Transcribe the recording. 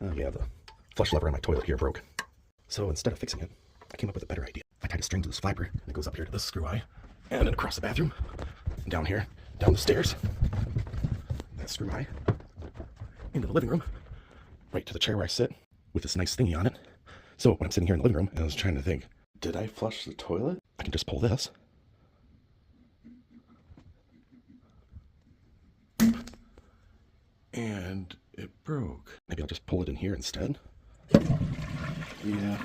Oh yeah, the flush lever on my toilet here broke. So instead of fixing it, I came up with a better idea. I tied a string to this fiber, and it goes up here to this screw eye, and then across the bathroom, and down here, down the stairs, that screw eye, into the living room, right to the chair where I sit, with this nice thingy on it. So when I'm sitting here in the living room, and I was trying to think, did I flush the toilet? I can just pull this. And it broke. Maybe I'll just pull it in here instead. Yeah.